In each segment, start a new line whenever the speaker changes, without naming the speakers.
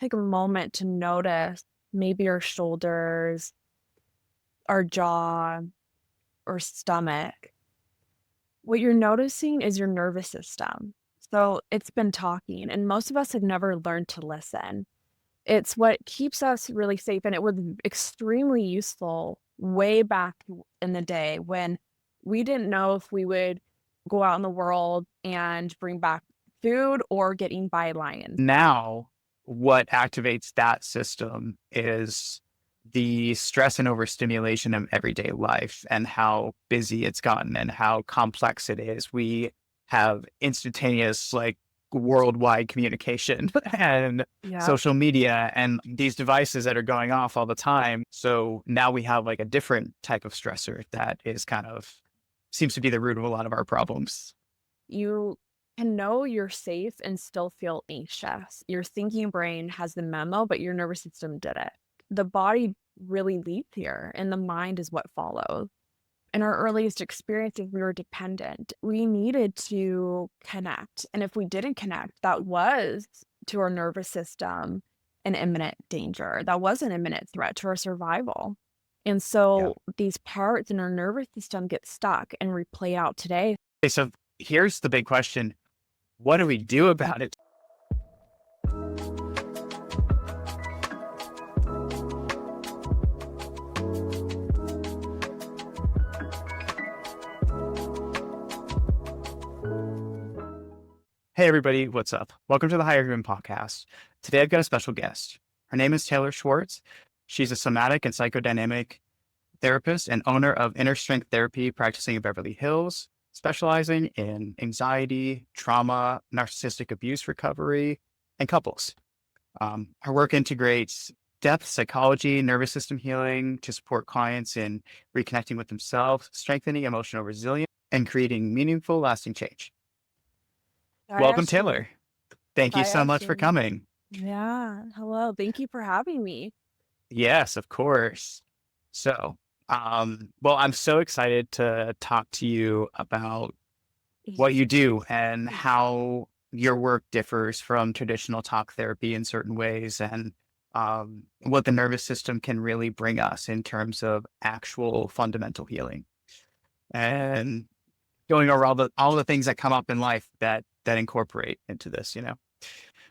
take a moment to notice maybe your shoulders, our jaw, or stomach, what you're noticing is your nervous system. So it's been talking, and most of us have never learned to listen. It's what keeps us really safe, and it was extremely useful way back in the day when we didn't know if we would go out in the world and bring back food or get eaten by lions.
Now, what activates that system is the stress and overstimulation of everyday life and how busy it's gotten and how complex it is. We have instantaneous, like worldwide communication and
Yep.
social media and these devices that are going off all the time. So now we have like a different type of stressor that is kind of seems to be the root of a lot of our problems.
You can know you're safe and still feel anxious. Your thinking brain has the memo, but your nervous system did it. The body really leads here, and the mind is what follows. In our earliest experiences, we were dependent. We needed to connect. And if we didn't connect, that was to our nervous system an imminent danger. That was an imminent threat to our survival. And
Yeah.
so these parts in our nervous system get stuck and we play out today.
Okay, so here's the big question. What do we do about it? Hey, everybody, what's up? Welcome to the Higher Human Podcast. Today, I've got a special guest. Her name is Taylor Schwartz. She's a somatic and psychodynamic therapist and owner of Inner Strength Therapy, practicing in Beverly Hills, specializing in anxiety, trauma, narcissistic abuse recovery, and couples. Her work integrates depth psychology, nervous system healing to support clients in reconnecting with themselves, strengthening emotional resilience, and creating meaningful, lasting change.
I
Welcome,
actually
Taylor. Thank you
I
so much for
actually
coming.
Yeah, hello. Thank you for having me.
Yes, of course. So, well, I'm so excited to talk to you about what you do and how your work differs from traditional talk therapy in certain ways and what the nervous system can really bring us in terms of actual fundamental healing and going over all the things that come up in life that incorporate into this.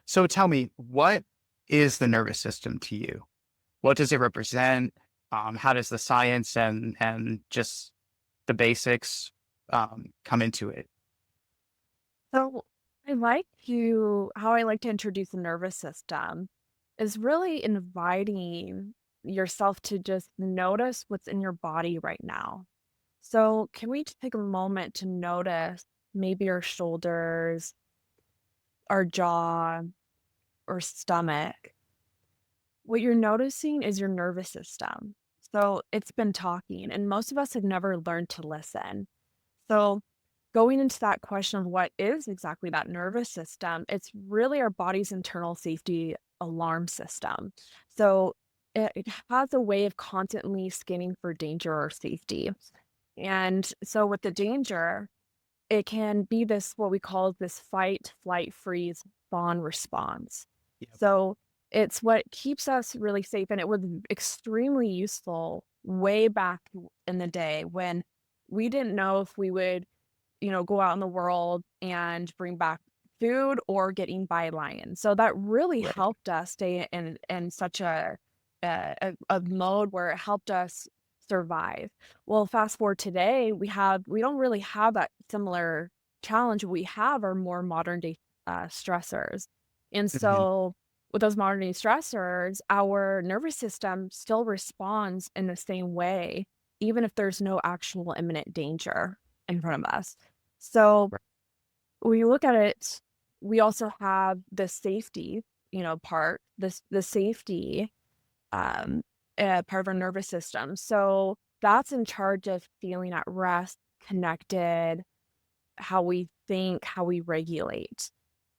So tell me, what is the nervous system to you? What does it represent? How does the science and just the basics come into it?
So how I like to introduce the nervous system is really inviting yourself to just notice what's in your body right now. So can we just take a moment to notice maybe your shoulders, our jaw, or stomach? What you're noticing is your nervous system. So it's been talking, and most of us have never learned to listen. So going into that question of what is exactly that nervous system, it's really our body's internal safety alarm system. So it has a way of constantly scanning for danger or safety. And so with the danger, it can be this what we call this fight, flight, freeze, fawn response.
Yep.
So it's what keeps us really safe. And it was extremely useful way back in the day when we didn't know if we would, go out in the world and bring back food or get eaten by lions. So that really
Right.
helped us stay in such a mode where it helped us survive. Well, fast forward today, we don't really have that similar challenge. What we have are more modern day stressors. And
Mhm.
so with those modern day stressors, our nervous system still responds in the same way, even if there's no actual imminent danger in front of us. So
Right.
when you look at it, we also have the safety, part, the safety um, part of our nervous system. So that's in charge of feeling at rest, connected, how we think, how we regulate.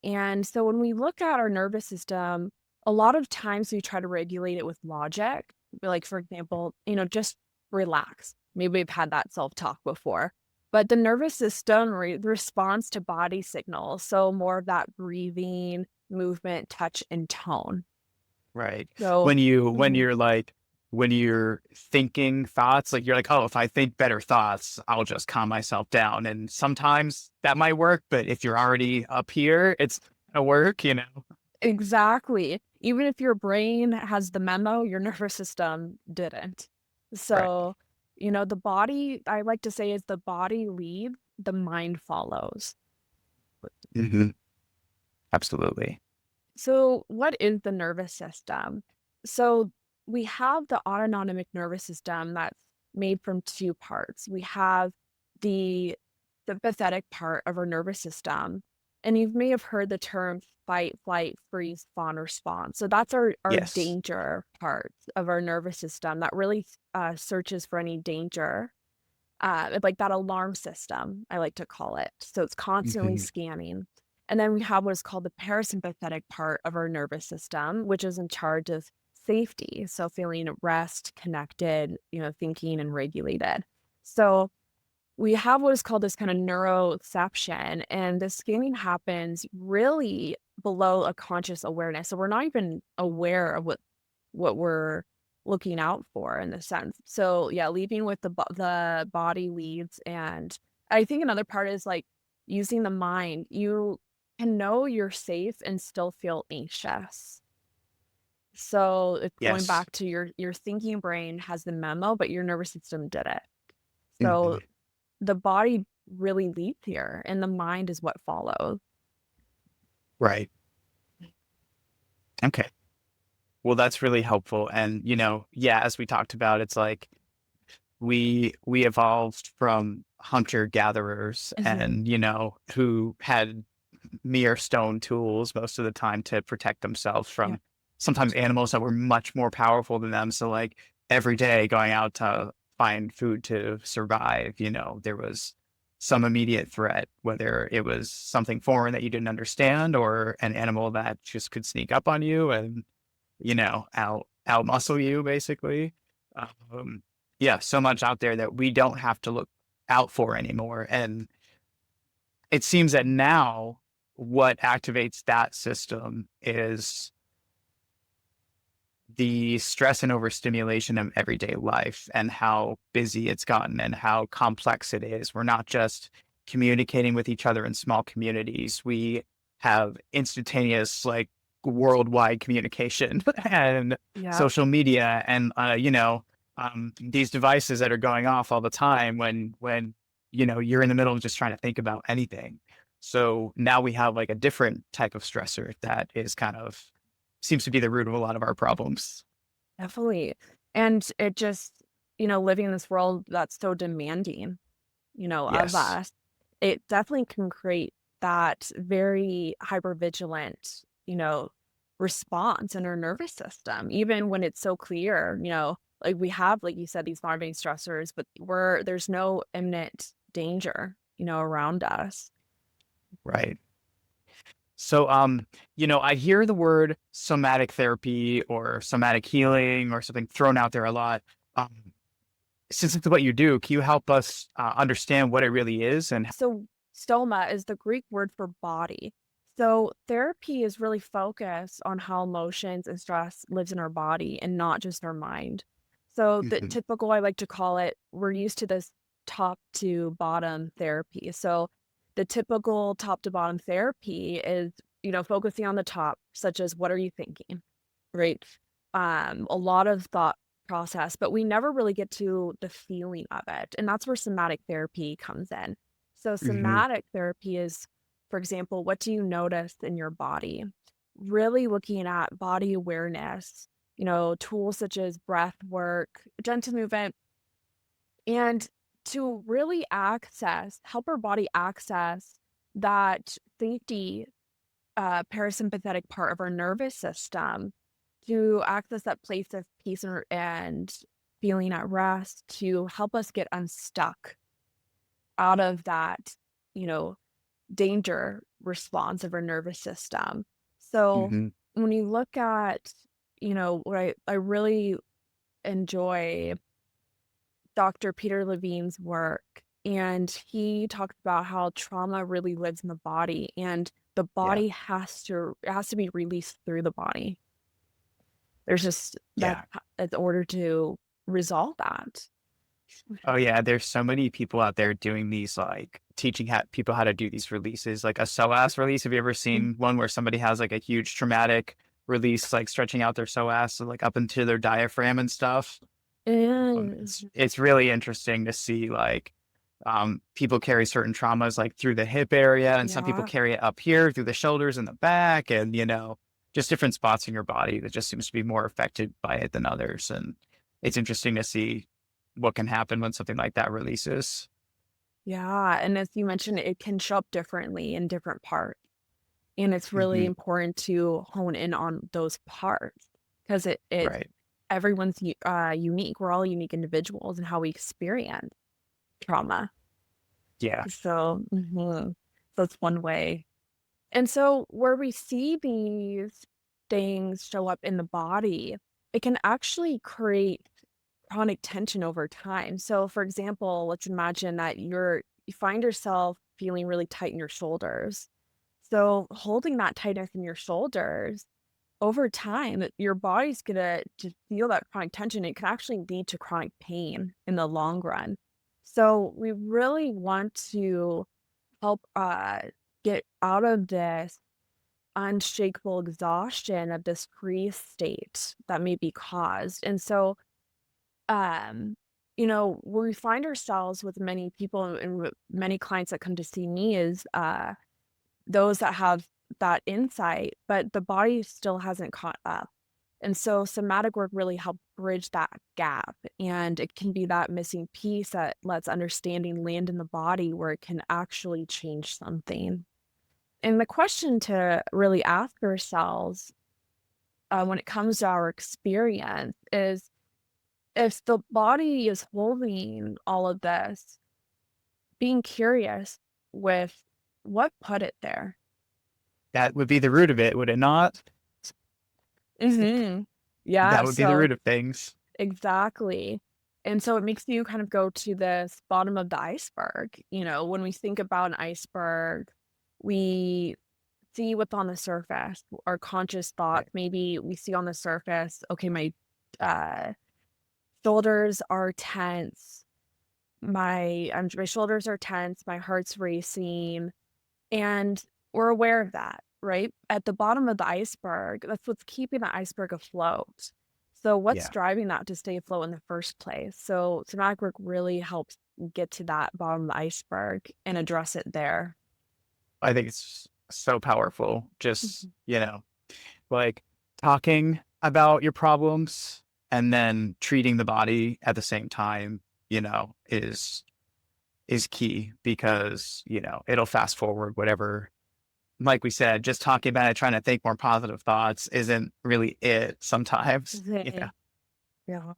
And so when we look at our nervous system, a lot of times we try to regulate it with logic. Like, for example, just relax. Maybe we've had that self talk before. But the nervous system responds to body signals. So more of that breathing, movement, touch, and tone.
Right.
So
When
mhm.
you're like when you're thinking thoughts, like you're like, "Oh, if I think better thoughts, I'll just calm myself down." And sometimes that might work, but if you're already up here, it's not gonna work, you know?
Exactly. Even if your brain has the memo, your nervous system didn't.
Right.
So, the body, I like to say, is the body leads, the mind follows.
Mhm. Absolutely.
So, what is the nervous system? So, we have the autonomic nervous system that's made from two parts. We have the sympathetic part of our nervous system, and you may have heard the term fight, flight, freeze, fawn response. So that's our
Yes.
danger part of our nervous system that really searches for any danger. Like that alarm system, I like to call it. So it's constantly
Mhm.
scanning. And then we have what is called the parasympathetic part of our nervous system, which is in charge of safety. So feeling at rest, connected, thinking and regulated. So we have what is called this kind of neuroception, and the scanning happens really below a conscious awareness. So we're not even aware of what we're looking out for in the sense. So yeah, leaving with the body leads, and I think another part is like using the mind. You can know you're safe and still feel anxious. So it's going
Yes.
back to your thinking brain has the memo, but your nervous system did it. So
Mhm.
the body really leads here, and the mind is what follows.
Right. Okay. Well, that's really helpful, and, yeah, as we talked about, it's like we evolved from hunter-gatherers
Mhm.
and, who had mere stone tools most of the time to protect themselves
Yeah.
from sometimes animals that were much more powerful than them. So, like, every day going out to find food to survive, there was some immediate threat, whether it was something foreign that you didn't understand or an animal that just could sneak up on you and, outmuscle you basically. Um, yeah, so much out there that we don't have to look out for anymore. And it seems that now what activates that system is the stress and overstimulation of everyday life and how busy it's gotten and how complex it is. We're not just communicating with each other in small communities. We have instantaneous, like worldwide communication and
Yep.
social media and, these devices that are going off all the time when, you're in the middle of just trying to think about anything. So now we have like a different type of stressor that is kind of seems to be the root of a lot of our problems.
Definitely. And it just, living in this world that's so demanding, of
Yes.
us, it definitely can create that very hypervigilant, response in our nervous system, even when it's so clear, like we have, like you said, these modern stressors, but there's no imminent danger, around us.
Right. So, I hear the word somatic therapy or somatic healing or something thrown out there a lot. Um, since it's what you do, can you help us understand what it really is? And
So, stoma is the Greek word for body. So, therapy is really focused on how emotions and stress lives in our body and not just our mind. So, the
Mhm.
typical, I like to call it, we're used to this top to bottom therapy. So, the typical top to bottom therapy is, focusing on the top, such as what are you thinking, right? A lot of thought process, but we never really get to the feeling of it. And that's where somatic therapy comes in. So
Mhm.
somatic therapy is, for example, what do you notice in your body? Really looking at body awareness, tools such as breath work, gentle movement, and to really help our body access that safety parasympathetic part of our nervous system to access that place of peace and feeling at rest to help us get unstuck out of that, you know, danger response of our nervous system. So
Mhm.
when you look at, what I really enjoy Dr. Peter Levine's work, and he talks about how trauma really lives in the body and the
Yeah.
body has to be released through the body. There's just that
Yeah.
in order to resolve that.
Oh yeah, there's so many people out there doing these, like teaching people how to do these releases, like a psoas release. Have you ever
Mm.
seen one where somebody has like a huge traumatic release, like stretching out their psoas, so, like up into their diaphragm and stuff?
And
It's really interesting to see like people carry certain traumas like through the hip area, and some people
yeah,
carry it up here through the shoulders and the back, and just different spots in your body that just seems to be more affected by it than others. And it's interesting to see what can happen when something like that releases.
yeah, and as you mentioned, it can show up differently in different parts, and it's really
Hmm.
important to hone in on those parts because it
Right.
everyone's unique. We're all unique individuals in how we experience trauma.
Yeah.
So, that's one way. And so where we see these things show up in the body, it can actually create chronic tension over time. So for example, let's imagine that you find yourself feeling really tight in your shoulders. So holding that tightness in your shoulders over time, your body's gonna to feel that chronic tension. It can actually lead to chronic pain in the long run. So we really want to help get out of this unshakable exhaustion of this freeze state that may be caused. And so, um, where we find ourselves with many people and many clients that come to see me is those that have that insight, but the body still hasn't caught up. And so somatic work really helps bridge that gap. And it can be that missing piece that lets understanding land in the body where it can actually change something. And the question to really ask ourselves when it comes to our experience is if the body is holding all of this, being curious with what put it there.
That would be the root of it, would it not?
Hmm.
That
Yeah,
would be the
so
root of things.
exactly. And so it makes you kind of go to this bottom of the iceberg. When we think about an iceberg, we see what's on the surface, our conscious thoughts.
Right.
Maybe we see on the surface, okay, my uh, shoulders are tense. My shoulders are tense. My heart's racing, and we're aware of that, right? At the bottom of the iceberg, that's what's keeping the iceberg afloat. So what's
Yeah.
driving that to stay afloat in the first place? So somatic work really helps get to that bottom of the iceberg and address it there.
I think it's so powerful. Just,
Mhm.
like talking about your problems and then treating the body at the same time, is key because, it'll fast forward whatever. Like we said, just talking about it, trying to think more positive thoughts isn't really it sometimes.
Okay. Yeah.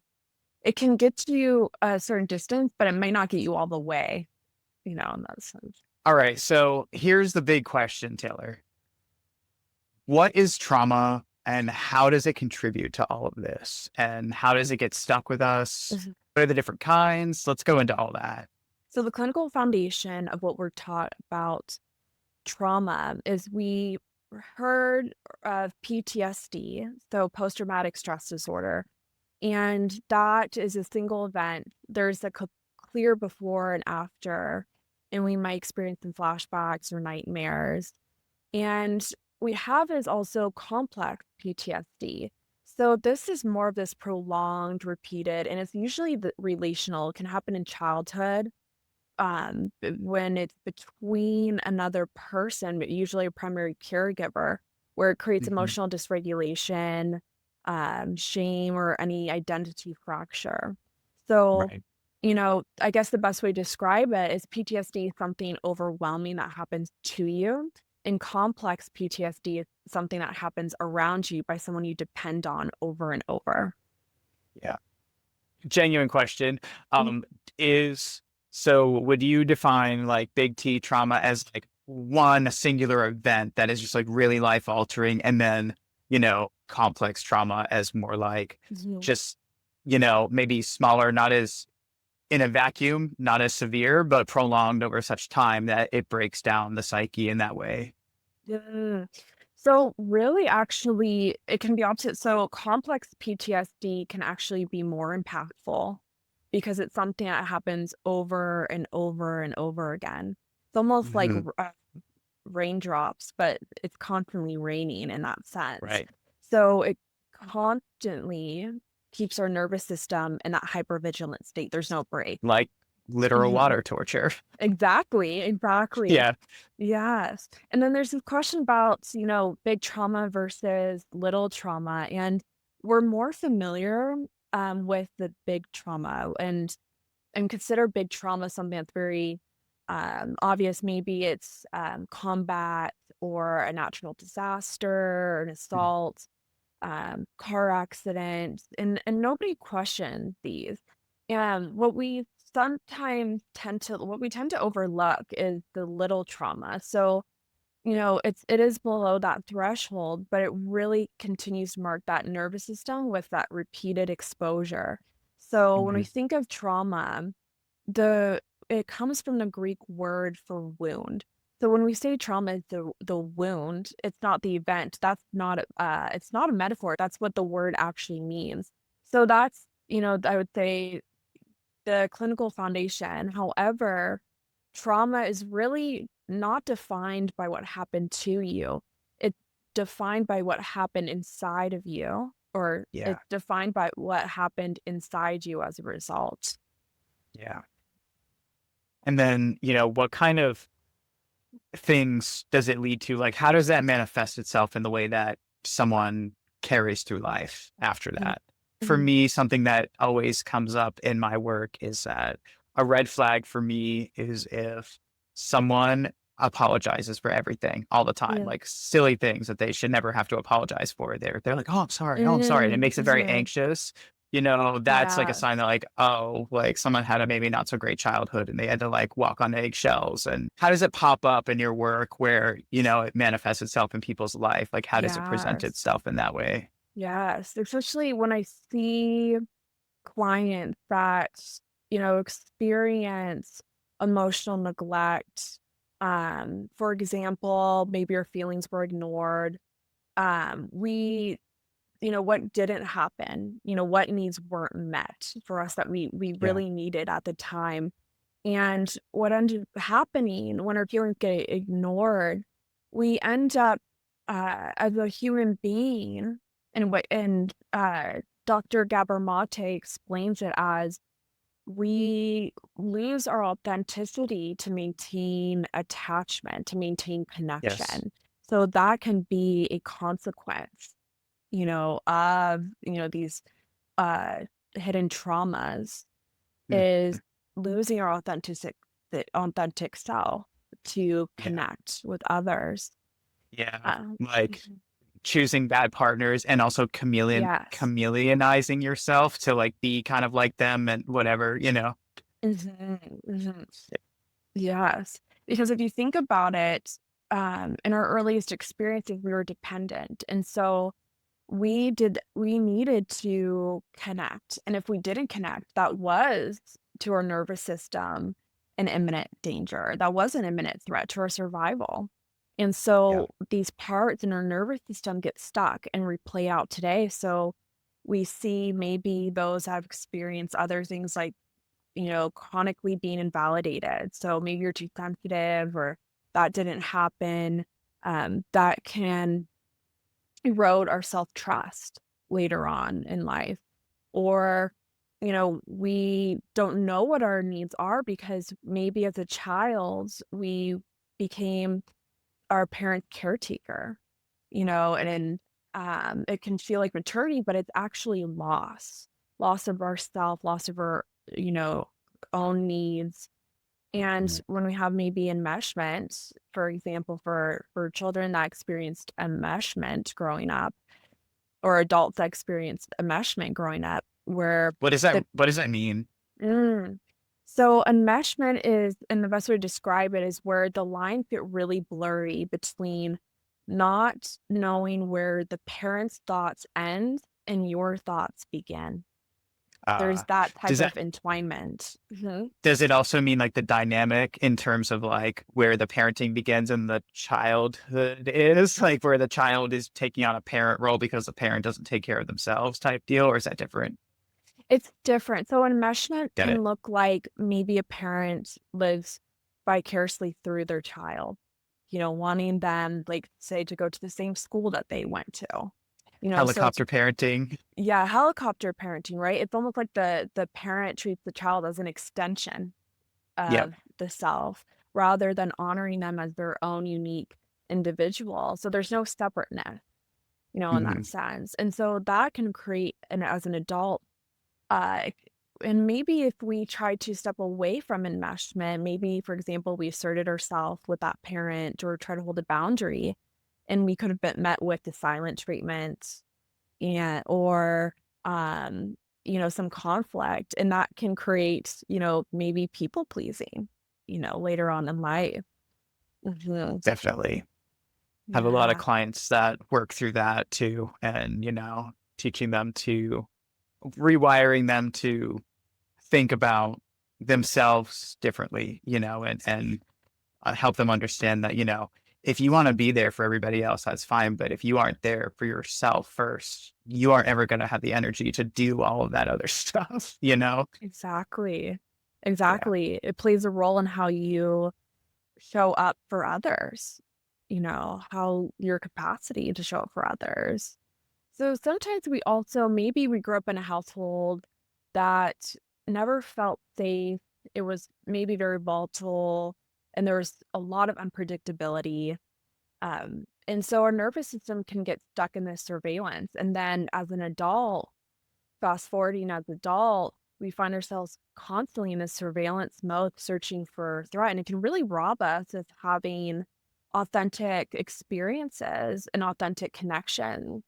It can get you a certain distance, but it may not get you all the way, in that sense.
All right. So here's the big question, Taylor. What is trauma and how does it contribute to all of this? And how does it get stuck with us?
Mhm.
What are the different kinds? Let's go into all that.
So the clinical foundation of what we're taught about trauma is we heard of PTSD, so post-traumatic stress disorder, and that is a single event. There's a clear before and after, and we might experience some flashbacks or nightmares. And we have is also complex PTSD. So this is more of this prolonged, repeated, and it's usually the relational. It can happen in childhood, when it's between another person, but usually a primary caregiver, where it creates
Mhm.
emotional dysregulation, shame, or any identity fracture. So,
Right.
I guess the best way to describe it is PTSD is something overwhelming that happens to you, and complex PTSD is something that happens around you by someone you depend on over and over.
Yeah. Genuine question. Um, is so would you define like big T trauma as like one singular event that is just like really life altering, and then, complex trauma as more like
Mhm.
just, maybe smaller, not as in a vacuum, not as severe, but prolonged over such time that it breaks down the psyche in that way?
Yeah. So really, actually, it can be opposite. So complex PTSD can actually be more impactful because it's something that happens over and over and over again. It's almost like
Mhm.
raindrops, but it's constantly raining in that sense.
Right.
So it constantly keeps our nervous system in that hypervigilant state. There's no break.
Like literal
Mhm.
water torture.
Exactly, exactly.
Yeah.
Yes. And then there's this question about, big trauma versus little trauma. And we're more familiar with the big trauma and consider big trauma something that's very obvious. Maybe it's combat or a natural disaster or an
Mm.
assault, car accident, and nobody questioned these. And what we tend to overlook is the little trauma. So, it is below that threshold, but it really continues to mark that nervous system with that repeated exposure. So when we
Mhm.
think of trauma, the it comes from the Greek word for wound. So when we say trauma is the wound, it's not the event. It's not a metaphor. That's what the word actually means. So that's, I would say the clinical foundation. However, trauma is really not defined by what happened to you. It's defined by what happened inside of you, or
Yeah.
it's defined by what happened inside you as a result.
Yeah. And then, what kind of things does it lead to? Like, how does that manifest itself in the way that someone carries through life after
Mhm.
that? For
Mhm.
me, something that always comes up in my work is that a red flag for me is if someone apologizes for everything all the time,
Yeah.
like silly things that they should never have to apologize for. They're like, "Oh, I'm sorry. Oh, I'm sorry." And it
Mm,
makes it very
mhm.
anxious. That's like a
Yeah.
sign that like, oh, like someone had a maybe not so great childhood and they had to like walk on eggshells. And how does it pop up in your work where, it manifests itself in people's life? Like, how does it present
Yes.
itself in that way?
Yes. Especially when I see clients that, experience emotional neglect. For example, maybe your feelings were ignored. We what didn't happen, what needs weren't met for us that we
Yeah.
really needed at the time. And what ended up happening when our feelings get ignored, we end up as a human being, and Dr. Gabor Mate explains it as we lose our authenticity to maintain attachment, to maintain
Yes.
connection. So that can be a consequence, of, these uh hidden traumas,
Mm.
is losing our authentic self to
Yeah.
connect with others.
Yeah.
Um,
Like
mhm.
choosing bad partners and also
Yes.
chameleonizing yourself to like be kind of like them and whatever.
Mhm, mhm. Yes. Because if you think about it, in our earliest experiences, we were dependent. And so we needed to connect. And if we didn't connect, that was to our nervous system an imminent danger. That was an imminent threat to our survival. And
Yeah.
so these parts in our nervous system get stuck and replay out today. So we see maybe those that have experienced other things like, chronically being invalidated. So maybe you're too sensitive or that didn't happen. That can erode our self-trust later on in life. Or, we don't know what our needs are because maybe as a child, we became our parent caretaker, and it can feel like maturity, but it's actually loss of ourself, loss of our, you know, own needs. And
Mhm.
when we have maybe enmeshment, for example, for children that experienced enmeshment growing up, or adults that experienced enmeshment growing up, where the
What does that mean?
mm. So enmeshment is, and the best way to describe it is where the lines get really blurry between not knowing where the parent's thoughts end and your thoughts begin. There's
Uh,
that type
does
of
that
entwinement. Mhm.
does it also mean like the dynamic in terms of like where the parenting begins and the childhood is, like where the child is taking on a parent role because the parent doesn't take care of themselves type deal, or is that different?
It's different. So enmeshment
Get it?
can look like maybe a parent lives vicariously through their child, wanting them, like, say, to go to the same school that they went to. So it's
Helicopter parenting.
yeah, helicopter parenting, right? It's almost like the parent treats the child as an extension
Yep.
of the self rather than honoring them as their own unique individual. So there's no separateness, in
Hmm.
that sense. And so that can create, and as an adult, uh, and maybe if we try to step away from enmeshment, maybe, for example, we asserted ourselves with that parent or try to hold a boundary, and we could have been met with the silent treatment and or some conflict, and that can create, maybe people pleasing, later on in life. Mhm.
Definitely. Have a lot of
Yeah,
clients that work through that too, and teaching them to rewiring them to think about themselves differently, and help them understand that, if you want to be there for everybody else, that's fine. But if you aren't there for yourself first, you aren't ever going to have the energy to do all of that other stuff.
exactly.
Yeah.
Exactly. It plays a role in how you show up for others, how your capacity to show up for others. So sometimes maybe we grew up in a household that never felt safe. It was maybe very volatile and there was a lot of unpredictability. And so our nervous system can get stuck in this surveillance. And then as an adult, fast forwarding as adult, we find ourselves constantly in this surveillance mode, searching for threat. And it can really rob us of having authentic experiences and authentic connection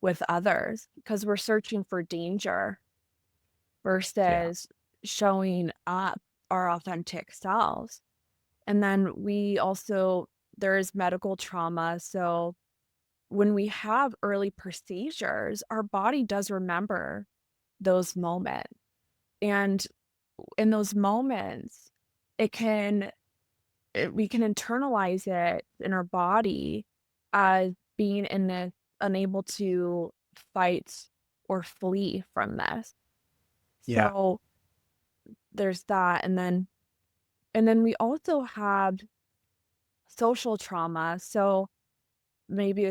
with others because we're searching for danger
Yeah.
versus showing up our authentic selves. And then there is medical trauma. So when we have early procedures, our body does remember those moments. And in those moments, it can we can internalize it in our body as being in this unable to fight or flee from this.
Yeah.
So there's that. And then we also have social trauma. So maybe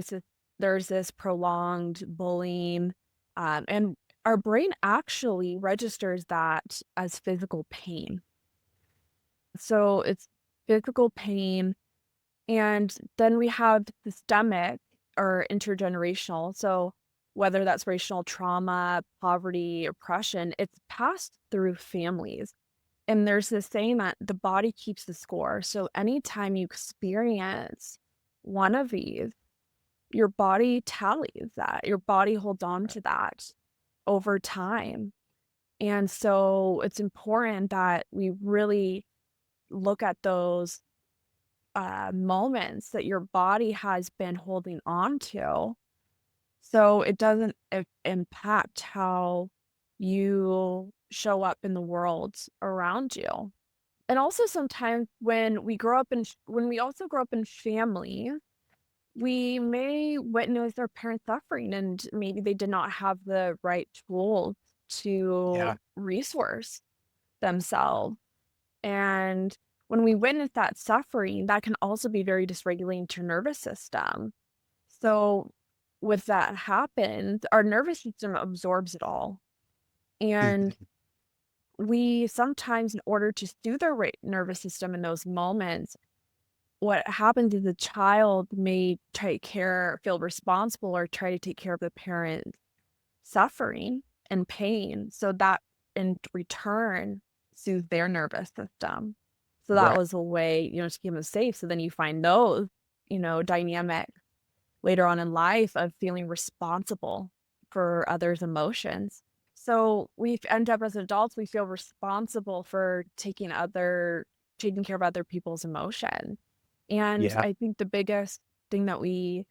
there's this prolonged bullying, and our brain actually registers that as physical pain. So it's physical pain. And then we have systemic or intergenerational. So whether that's racial trauma, poverty, oppression, it's passed through families. And there's this saying that the body keeps the score. So anytime you experience one of these, your body tallies that. Your body holds on to that over time. And so it's important that we really look at those moments that your body has been holding on to so it doesn't impact how you show up in the world around you. And also sometimes when we also grow up in family, we may witness our parents suffering and maybe they did not have the right tools to
Yeah.
resource themselves. And when we witness that suffering, that can also be very dysregulating to your nervous system. So with that happens, our nervous system absorbs it all. And
Mhm.
we sometimes, in order to soothe our nervous system in those moments, what happens is the child may feel responsible or try to take care of the parent's suffering and pain. So that in return soothes their nervous system. So that
Right.
was a way, to keep them safe. So then you find those, dynamic later on in life of feeling responsible for others' emotions. So we end up as adults, we feel responsible for taking care of other people's emotion. And
Yeah.
I think the biggest thing that we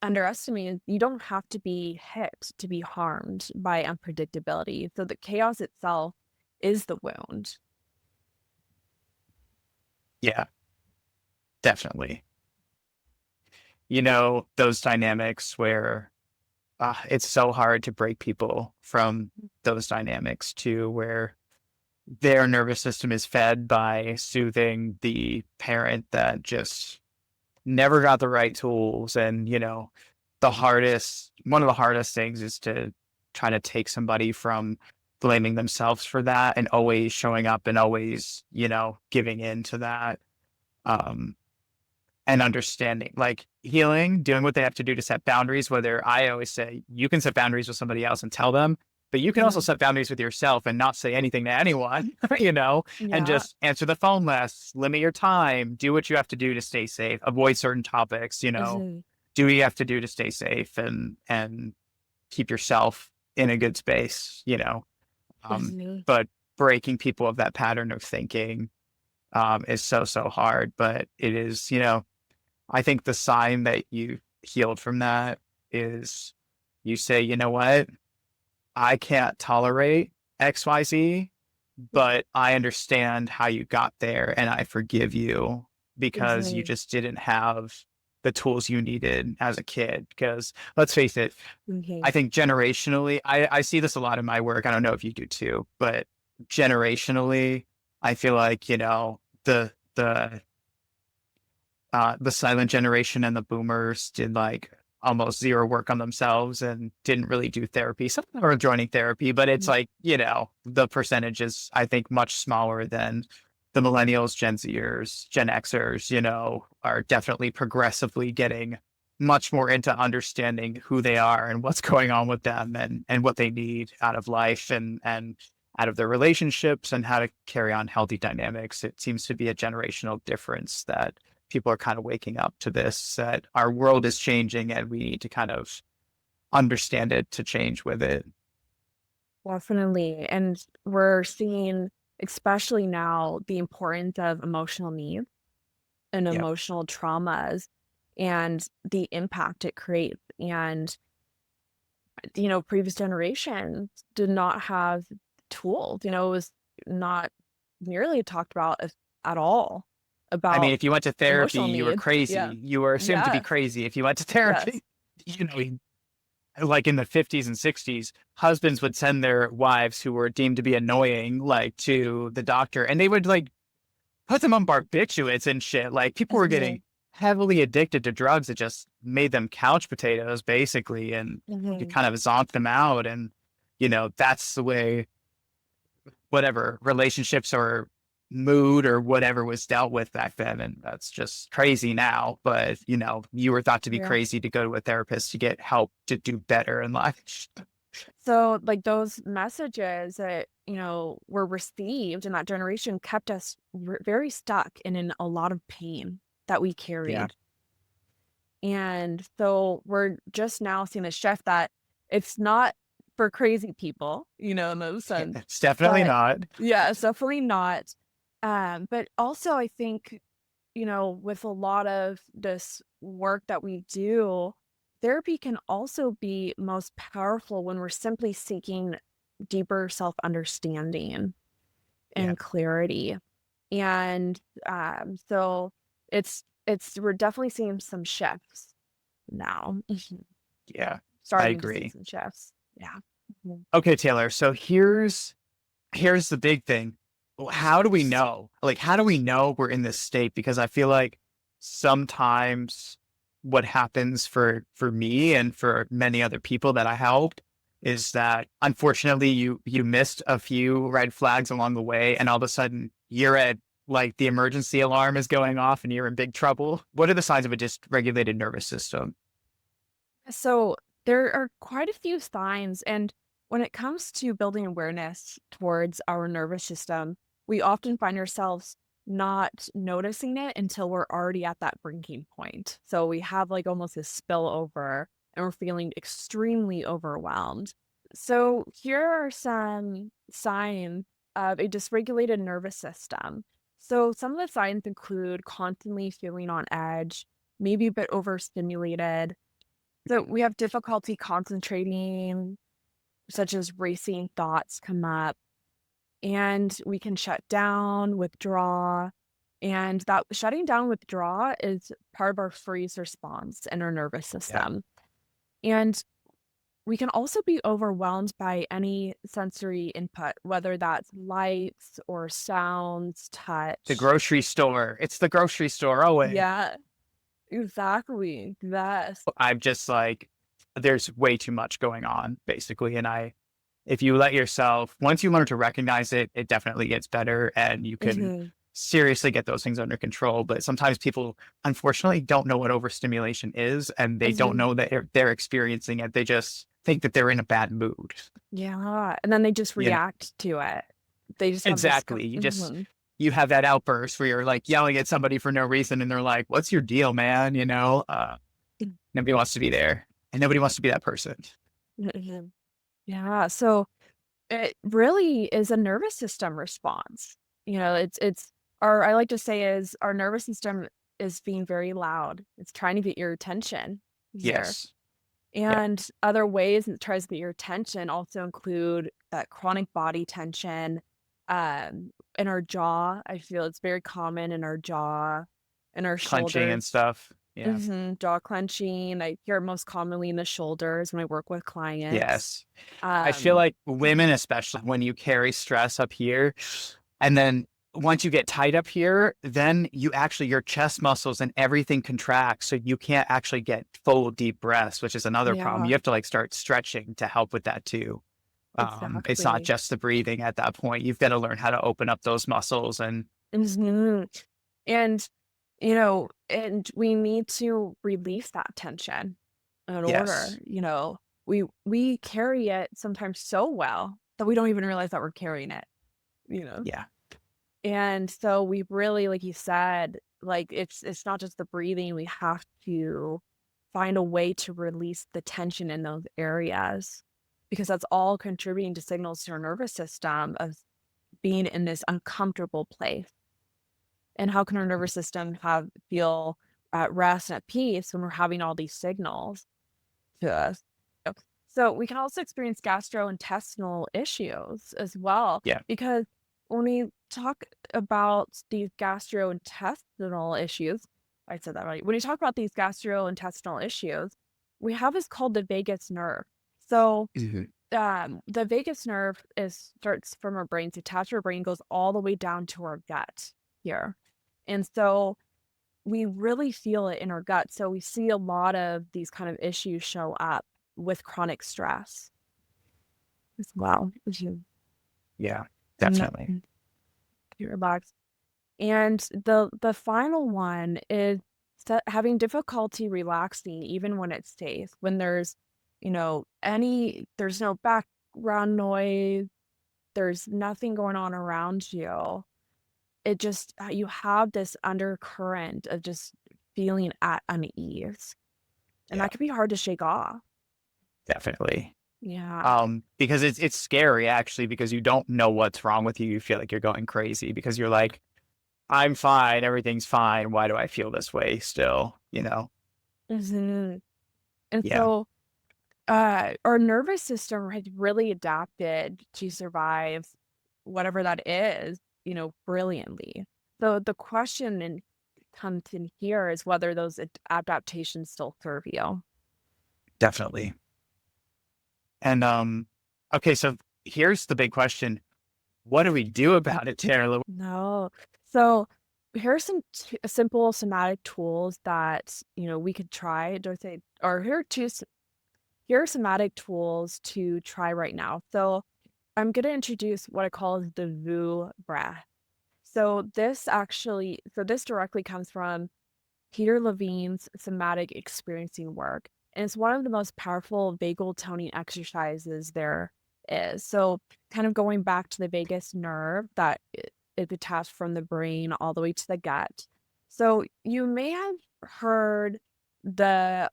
underestimated, you don't have to be hit to be harmed by unpredictability. So the chaos itself is the wound.
Yeah, definitely. You know, those dynamics where it's so hard to break people from those dynamics to where their nervous system is fed by soothing the parent that just never got the right tools. And, you know, one of the hardest things is to try to take somebody from blaming themselves for that and always showing up and always, you know, giving in to that. Um, and understanding, like healing, doing what they have to do to set boundaries. Whether I always say you can set boundaries with somebody else and tell them, but you can also
Mhm.
set boundaries with yourself and not say anything to anyone, you know, and
Yeah.
just answer the phone less, limit your time, do what you have to do to stay safe, avoid certain topics, you know,
Mhm.
do what you have to do to stay safe and keep yourself in a good space, you know. Um,
Mhm.
but breaking people of that pattern of thinking is so hard, but it is, you know, I think the sign that you healed from that is you say, you know what? I can't tolerate XYZ, but I understand how you got there and I forgive you because you
Mhm.
just didn't have the tools you needed as a kid. Because let's face it, I
Mhm.
think generationally, I see this a lot in my work. I don't know if you do too, but generationally, I feel like, you know, the silent generation and the boomers did like almost zero work on themselves and didn't really do therapy. Some of them are joining therapy, but it's like, you know, the percentage is, I think, much smaller than the millennials, Gen Zers, Gen Xers, you know, are definitely progressively getting much more into understanding who they are and what's going on with them and what they need out of life and out of their relationships and how to carry on healthy dynamics. It seems to be a generational difference that people are kind of waking up to this, that our world is changing and we need to kind of understand it to change with it.
Definitely. And we're seeing, especially now, the importance of emotional needs and
Yeah.
emotional traumas and the impact it creates. And, previous generations did not have tools, it was not nearly talked about at all
I mean,
about
if you went to therapy,
emotional
you were
needs. Yeah.
crazy. You were assumed to be
Yes.
crazy if you went to
Yes.
therapy. You know, like in the 50s and 60s, husbands would send their wives who were deemed to be annoying, like to the doctor, and they would like put them on barbiturates and shit. Like people were getting
Mhm.
heavily addicted to drugs that just made them couch potatoes, basically, and you
Mhm.
kind of zonked them out. And, you know, that's the way whatever relationships or mood or whatever was dealt with back then. And that's just crazy now. But, you know, you were thought to be
Yeah.
crazy to go to a therapist to get help to do better in life.
So, like, those messages that, were received in that generation kept us very stuck and in a lot of pain that we
Yeah.
carried. And so we're just now seeing a shift that it's not for crazy people, in those sense.
It's definitely
But
not.
yeah, it's definitely not. But also I think, with a lot of this work that we do, therapy can also be most powerful when we're simply seeking deeper self-understanding
Yeah.
and clarity. And so it's we're definitely seeing some shifts now.
Yeah. I
Starting to see
agree.
some shifts. Yeah. Mhm.
Okay, Taylor. So here's the big thing. How do we know? Like, how do we know we're in this state? Because I feel like sometimes what happens for me and for many other people that I helped is that unfortunately you missed a few red flags along the way, and all of a sudden you're at like the emergency alarm is going off and you're in big trouble. What are the signs of a dysregulated nervous system?
So there are quite a few signs, and when it comes to building awareness towards our nervous system, we often find ourselves not noticing it until we're already at that breaking point. So we have like almost a spillover and we're feeling extremely overwhelmed. So here are some signs of a dysregulated nervous system. So some of the signs include constantly feeling on edge, maybe a bit overstimulated, So we have difficulty concentrating, such as racing thoughts come up, and we can shut down, withdraw. And that shutting down, withdraw is part of our freeze response in our nervous
Yeah.
system. And we can also be overwhelmed by any sensory input, whether that's lights or sounds,
The
touch.
grocery store. It's the grocery store. Oh, wait.
Yeah, exactly. Yes.
I'm just like, there's way too much going on, basically. And if you let yourself, once you learn to recognize it, it definitely gets better and you can
Mhm.
seriously get those things under control. But sometimes people, unfortunately, don't know what overstimulation is and they don't
Mhm.
know that they're experiencing it. They just think that they're in a bad mood.
Yeah, and then they just
You know,
react to it. They just have this
exactly.
mhm.
You have that outburst where you're like yelling at somebody for no reason and they're like, what's your deal, man? Nobody wants to be there and nobody wants to be that person.
Mhm. Yeah, so it really is a nervous system response. It's our I like to say is our nervous system is being very loud. It's trying to get your attention here.
Yes. Yeah.
And other ways it tries to get your attention also include that chronic body tension, in our jaw. I feel it's very common in our jaw, in our
Clenching
shoulders.
and stuff. Yeah.
Jaw clenching. I hear it most commonly in the shoulders when I work with clients.
Yes. I feel
Um,
like women, especially when you carry stress up here, and then once you get tight up here, then your chest muscles and everything contracts. So you can't actually get full deep breaths, which is another problem.
yeah,
You have to like start stretching to help with that too. It's not
exactly.
just the breathing at that point. You've got to learn how to open up those muscles and
Mhm. And, and we need to release that tension in order,
yes.
we carry it sometimes so well that we don't even realize that we're carrying it, you know?
Yeah.
And so we really, like you said, like it's not just the breathing, we have to find a way to release the tension in those areas because that's all contributing to signals to our nervous system of being in this uncomfortable place. And how can our nervous system feel at rest and at peace when we're having all these signals to us? Yep. So we can also experience gastrointestinal issues as well,
Yeah.
because when we talk about these gastrointestinal issues, I said that right. When we talk about these gastrointestinal issues, we have is called the vagus nerve. So
Mhm.
the vagus nerve is starts from our brain, it's attached to our brain, goes all the way down to our gut here. And so we really feel it in our gut. So we see a lot of these kind of issues show up with chronic stress as well.
Yeah.
No,
Definitely.
you relax. And the final one is having difficulty relaxing even when it's safe. When there's no background noise, there's nothing going on around you. It just you have this undercurrent of just feeling at unease, and
Yeah.
that can be hard to shake off.
Definitely.
Yeah.
Because it's scary actually because you don't know what's wrong with you. You feel like you're going crazy because you're like, I'm fine, everything's fine. Why do I feel this way still?
Mhm. And
Yeah,
so, our nervous system has really adapted to survive whatever that is, brilliantly. So the question comes in here is whether those adaptations still serve you.
definitely. And okay, so here's the big question. What do we do about it, Taylor?
No. So here are some simple somatic tools that, we could try. Do I say, or here are somatic tools to try right now. So I'm going to introduce what I call the VU breath. So this directly comes from Peter Levine's somatic experiencing work. And it's one of the most powerful vagal toning exercises there is. So, kind of going back to the vagus nerve that is attached from the brain all the way to the gut. So, you may have heard the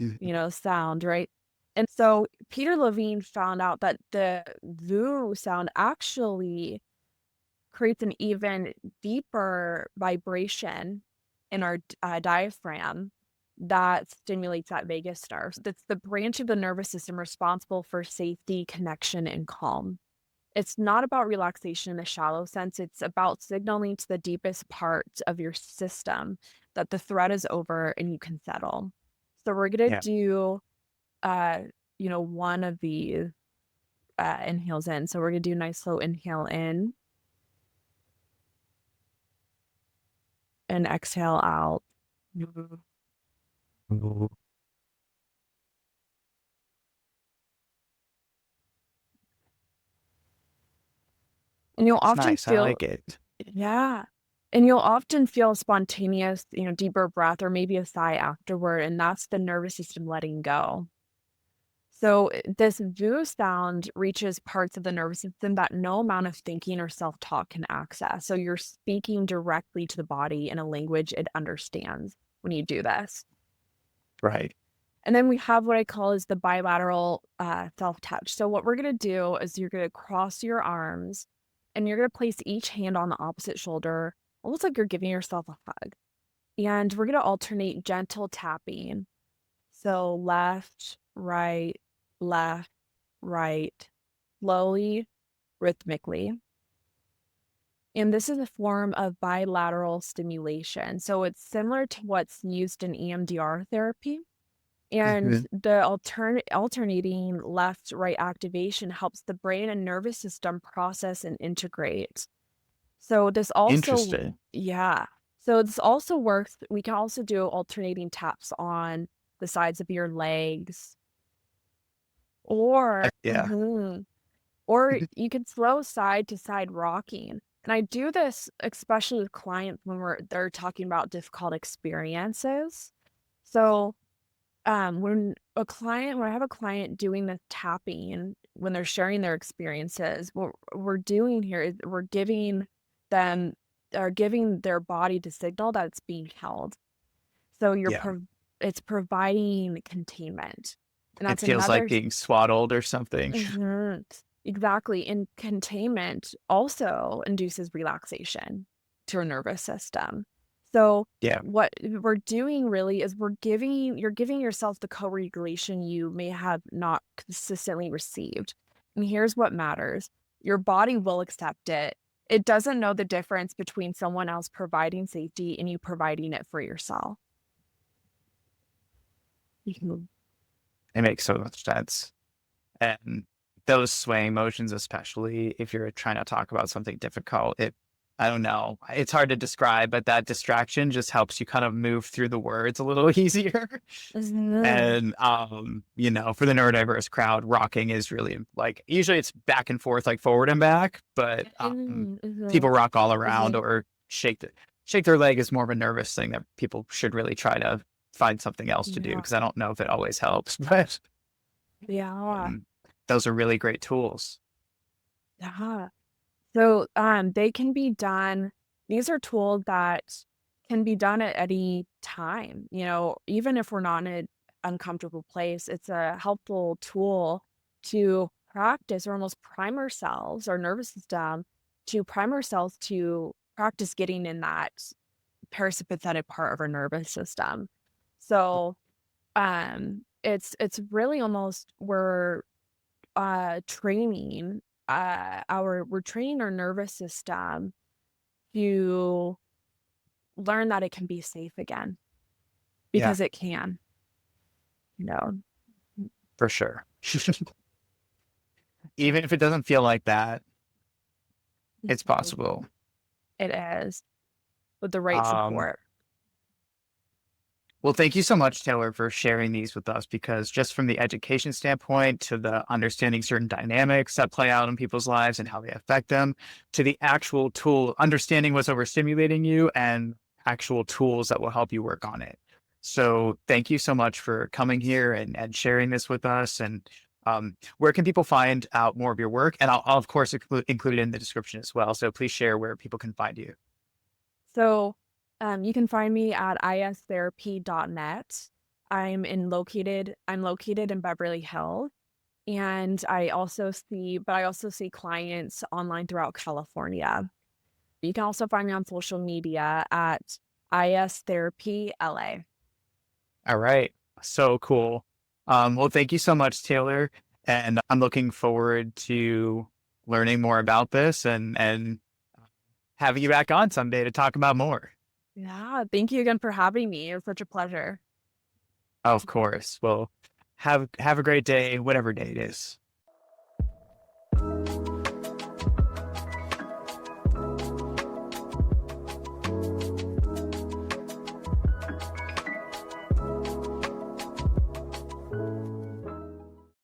Mhm.
sound, right? And so Peter Levine found out that the VU sound actually creates an even deeper vibration in our diaphragm. that stimulates that vagus nerve. That's the branch of the nervous system responsible for safety, connection, and calm. It's not about relaxation in a shallow sense. It's about signaling to the deepest parts of your system that the threat is over and you can settle. So we're gonna
Yeah.
do, uh, one of these inhales in. So we're gonna do a nice slow inhale in and exhale out.
Ooh,
And you'll
it's
often
nice. I
feel,
like it.
yeah. And you'll often feel a spontaneous, deeper breath or maybe a sigh afterward. And that's the nervous system letting go. So this VU sound reaches parts of the nervous system that no amount of thinking or self-talk can access. So you're speaking directly to the body in a language it understands when you do this.
Right.
And then we have what I call is the bilateral self-touch. So what we're gonna do is you're gonna cross your arms and you're gonna place each hand on the opposite shoulder, almost like you're giving yourself a hug. And we're gonna alternate gentle tapping. So left, right, slowly, rhythmically. And this is a form of bilateral stimulation. So it's similar to what's used in EMDR therapy. And
Mhm.
the alternating left-right activation helps the brain and nervous system process and integrate. So this also
Interesting.
yeah. So this also works we can also do alternating taps on the sides of your legs or
Yeah.
or you can slow side to side rocking. And I do this especially with clients when they're talking about difficult experiences. So when I have a client doing the tapping, when they're sharing their experiences, what we're doing here is we're them giving their body the signal that it's being held. So
Yeah.
it's providing containment. And
It
that's
feels like
another
being swaddled or something.
Mhm. Exactly, and containment also induces relaxation to our nervous system. So,
Yeah.
what we're doing really is you're giving yourself the co-regulation you may have not consistently received. And here's what matters. Your body will accept it. It doesn't know the difference between someone else providing safety and you providing it for yourself. Mhm.
It makes so much sense. And those swaying motions, especially if you're trying to talk about something difficult, I don't know. It's hard to describe, but that distraction just helps you kind of move through the words a little easier.
Mhm.
And for the neurodiverse crowd, rocking is really like usually it's back and forth, like forward and back, but
Mhm, mhm,
people rock all around
mhm.
or shake their leg is more of a nervous thing that people should really try to find something else to do
Yeah,
because I don't know if it always helps, but
yeah.
um, those are really great tools.
Yeah. So, they can be done these are tools that can be done at any time, even if we're not in an uncomfortable place, it's a helpful tool to practice or almost prime ourselves, our nervous system, to prime ourselves to practice getting in that parasympathetic part of our nervous system. So, it's really almost training our we're training our nervous system to learn that it can be safe again
Yeah,
because it can, you know.
for sure. Even if it doesn't feel like that, it's
Mhm.
possible.
It is with the right
Um,
support.
Well, thank you so much, Taylor, for sharing these with us because just from the education standpoint to the understanding certain dynamics that play out in people's lives and how they affect them, to the actual tool, understanding what's overstimulating you and actual tools that will help you work on it. So thank you so much for coming here and sharing this with us. And where can people find out more of your work? And I'll of course, include it in the description as well. So please share where people can find you.
So, you can find me at istherapy.net. I'm located in Beverly Hills, and I also see clients online throughout California. You can also find me on social media at istherapy LA.
All right. So cool. Well, thank you so much, Taylor. And I'm looking forward to learning more about this and having you back on someday to talk about more.
Yeah, thank you again for having me. It was such a pleasure.
Of course. Well, have a great day, whatever day it is.